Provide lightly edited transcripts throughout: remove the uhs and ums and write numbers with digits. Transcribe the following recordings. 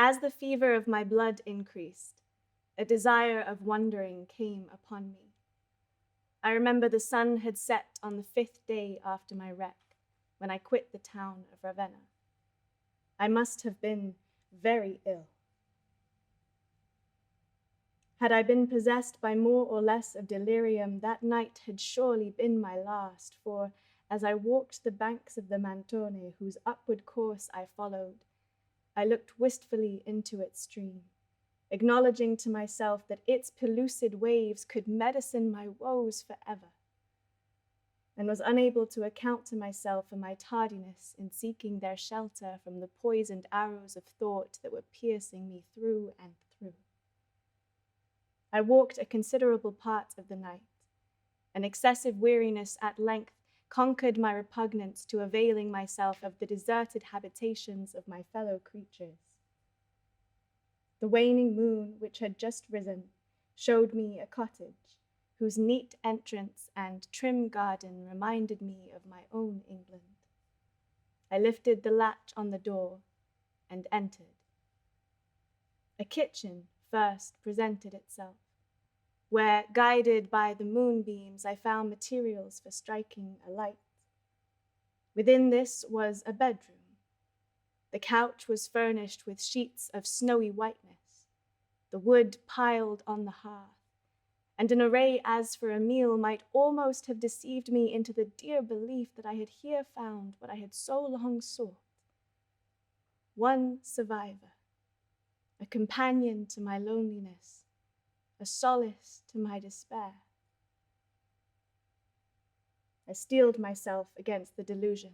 As the fever of my blood increased, a desire of wandering came upon me. I remember the sun had set on the 5th day after my wreck, when I quit the town of Ravenna. I must have been very ill. Had I been possessed by more or less of delirium, that night had surely been my last, for as I walked the banks of the Mantone, whose upward course I followed, I looked wistfully into its stream, acknowledging to myself that its pellucid waves could medicine my woes forever, and was unable to account to myself for my tardiness in seeking their shelter from the poisoned arrows of thought that were piercing me through and through. I walked a considerable part of the night. An excessive weariness at length conquered my repugnance to availing myself of the deserted habitations of my fellow creatures. The waning moon, which had just risen, showed me a cottage, whose neat entrance and trim garden reminded me of my own England. I lifted the latch on the door and entered. A kitchen first presented itself, where, guided by the moonbeams, I found materials for striking a light. Within this was a bedroom. The couch was furnished with sheets of snowy whiteness, the wood piled on the hearth, and an array as for a meal might almost have deceived me into the dear belief that I had here found what I had so long sought. One survivor, a companion to my loneliness, a solace to my despair. I steeled myself against the delusion.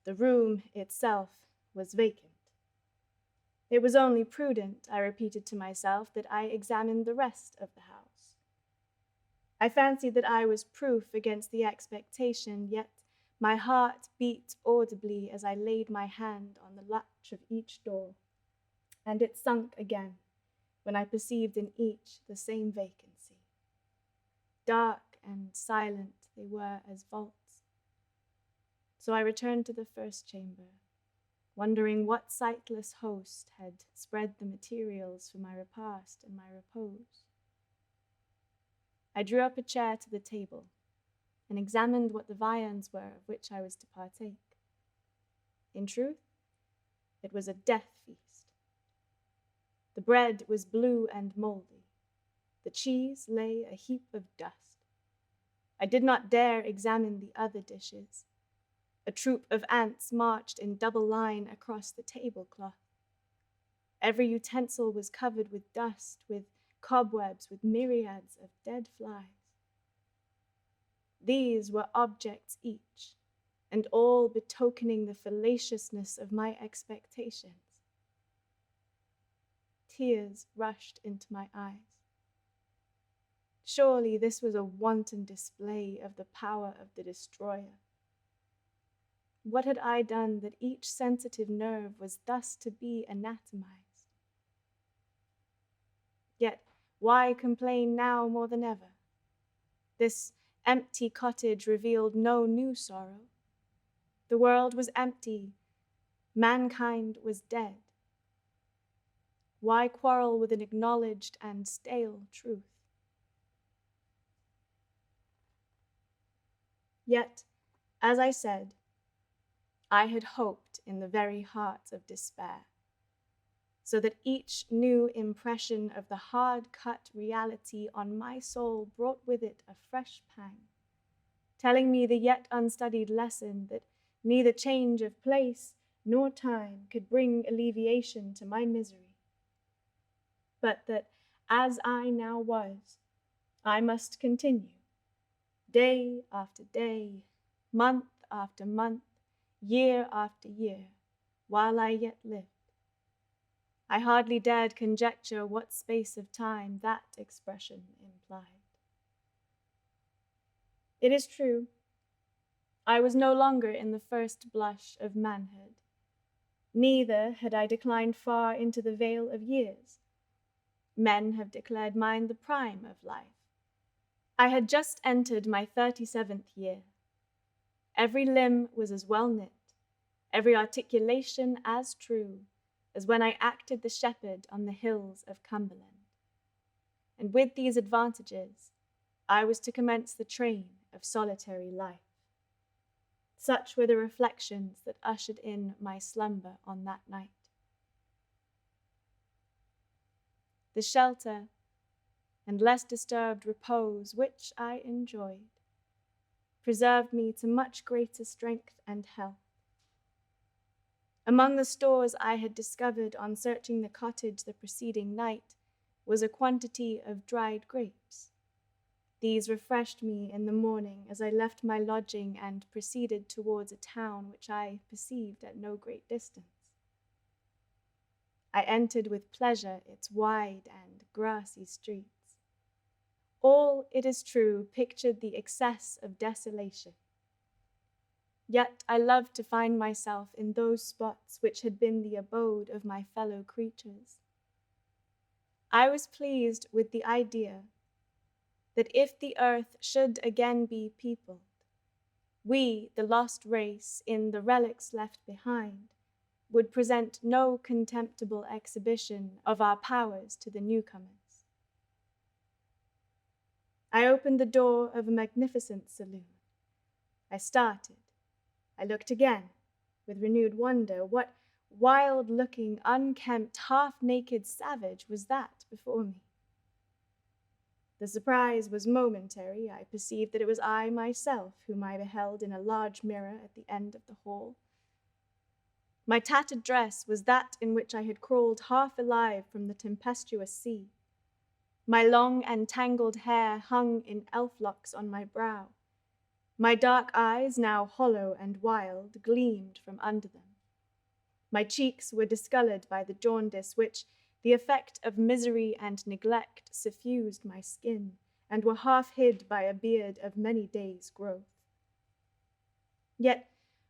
The room itself was vacant. It was only prudent, I repeated to myself, that I examined the rest of the house. I fancied that I was proof against the expectation, yet my heart beat audibly as I laid my hand on the latch of each door, and it sunk again when I perceived in each the same vacancy. Dark and silent they were as vaults. So I returned to the first chamber, wondering what sightless host had spread the materials for my repast and my repose. I drew up a chair to the table and examined what the viands were of which I was to partake. In truth, it was a death feast. The bread was blue and moldy. The cheese lay a heap of dust. I did not dare examine the other dishes. A troop of ants marched in double line across the tablecloth. Every utensil was covered with dust, with cobwebs, with myriads of dead flies. These were objects each, and all betokening the fallaciousness of my expectations. Tears rushed into my eyes. Surely this was a wanton display of the power of the destroyer. What had I done that each sensitive nerve was thus to be anatomized? Yet why complain now more than ever? This empty cottage revealed no new sorrow. The world was empty. Mankind was dead. Why quarrel with an acknowledged and stale truth? Yet, as I said, I had hoped in the very heart of despair, so that each new impression of the hard-cut reality on my soul brought with it a fresh pang, telling me the yet unstudied lesson that neither change of place nor time could bring alleviation to my misery, but that as I now was, I must continue, day after day, month after month, year after year, while I yet lived. I hardly dared conjecture what space of time that expression implied. It is true, I was no longer in the first blush of manhood. Neither had I declined far into the vale of years. Men have declared mine the prime of life. I had just entered my 37th year. Every limb was as well knit, every articulation as true, as when I acted the shepherd on the hills of Cumberland. And with these advantages, I was to commence the train of solitary life. Such were the reflections that ushered in my slumber on that night. The shelter and less disturbed repose which I enjoyed preserved me to much greater strength and health. Among the stores I had discovered on searching the cottage the preceding night was a quantity of dried grapes. These refreshed me in the morning as I left my lodging and proceeded towards a town which I perceived at no great distance. I entered with pleasure its wide and grassy streets. All, it is true, pictured the excess of desolation. Yet I loved to find myself in those spots which had been the abode of my fellow creatures. I was pleased with the idea that if the earth should again be peopled, we, the lost race, in the relics left behind, would present no contemptible exhibition of our powers to the newcomers. I opened the door of a magnificent saloon. I started. I looked again, with renewed wonder. What wild-looking, unkempt, half-naked savage was that before me? The surprise was momentary. I perceived that it was I myself whom I beheld in a large mirror at the end of the hall. My tattered dress was that in which I had crawled half alive from the tempestuous sea. My long and tangled hair hung in elf-locks on my brow. My dark eyes, now hollow and wild, gleamed from under them. My cheeks were discolored by the jaundice which, the effect of misery and neglect, suffused my skin, and were half hid by a beard of many days' growth. Yet,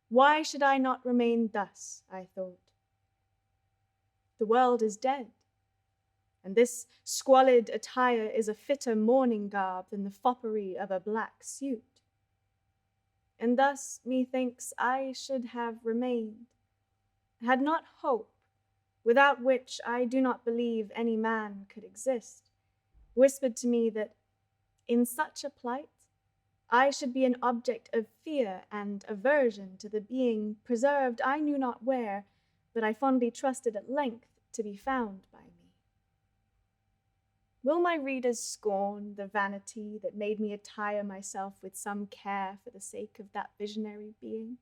why should I not remain thus, I thought. The world is dead, and this squalid attire is a fitter mourning garb than the foppery of a black suit. And thus, methinks, I should have remained, had not hope, without which I do not believe any man could exist, whispered to me that, in such a plight, I should be an object of fear and aversion to the being preserved I knew not where, but I fondly trusted at length to be found by me. Will my readers scorn the vanity that made me attire myself with some care for the sake of that visionary being?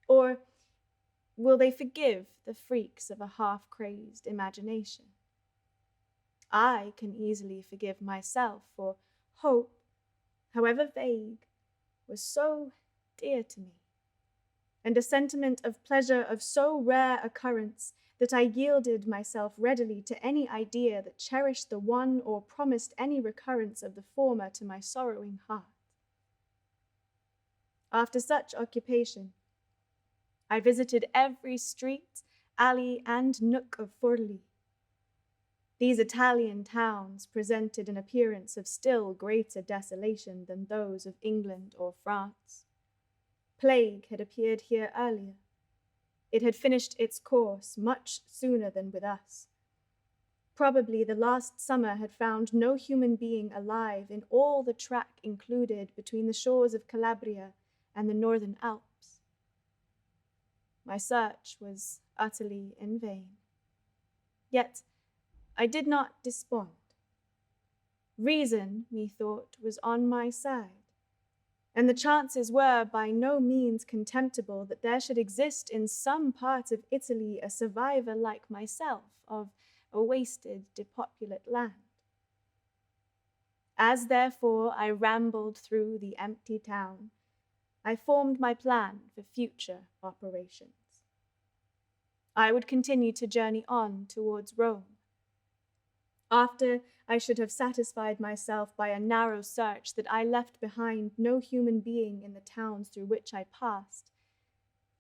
Or will they forgive the freaks of a half-crazed imagination? I can easily forgive myself, for hope, however vague, was so dear to me, and a sentiment of pleasure of so rare occurrence that I yielded myself readily to any idea that cherished the one or promised any recurrence of the former to my sorrowing heart. After such occupation, I visited every street, alley, and nook of Forlì. These Italian towns presented an appearance of still greater desolation than those of England or France. Plague had appeared here earlier. It had finished its course much sooner than with us. Probably the last summer had found no human being alive in all the tract included between the shores of Calabria and the northern Alps. My search was utterly in vain. Yet I did not despond. Reason, methought, was on my side, and the chances were by no means contemptible that there should exist in some part of Italy a survivor like myself of a wasted, depopulate land. As therefore I rambled through the empty town, I formed my plan for future operations. I would continue to journey on towards Rome. After I should have satisfied myself by a narrow search that I left behind no human being in the towns through which I passed,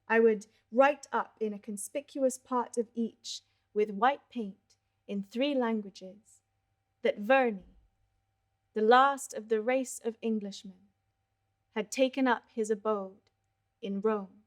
I would write up in a conspicuous part of each, with white paint, in 3 languages, that Verney, the last of the race of Englishmen, had taken up his abode in Rome.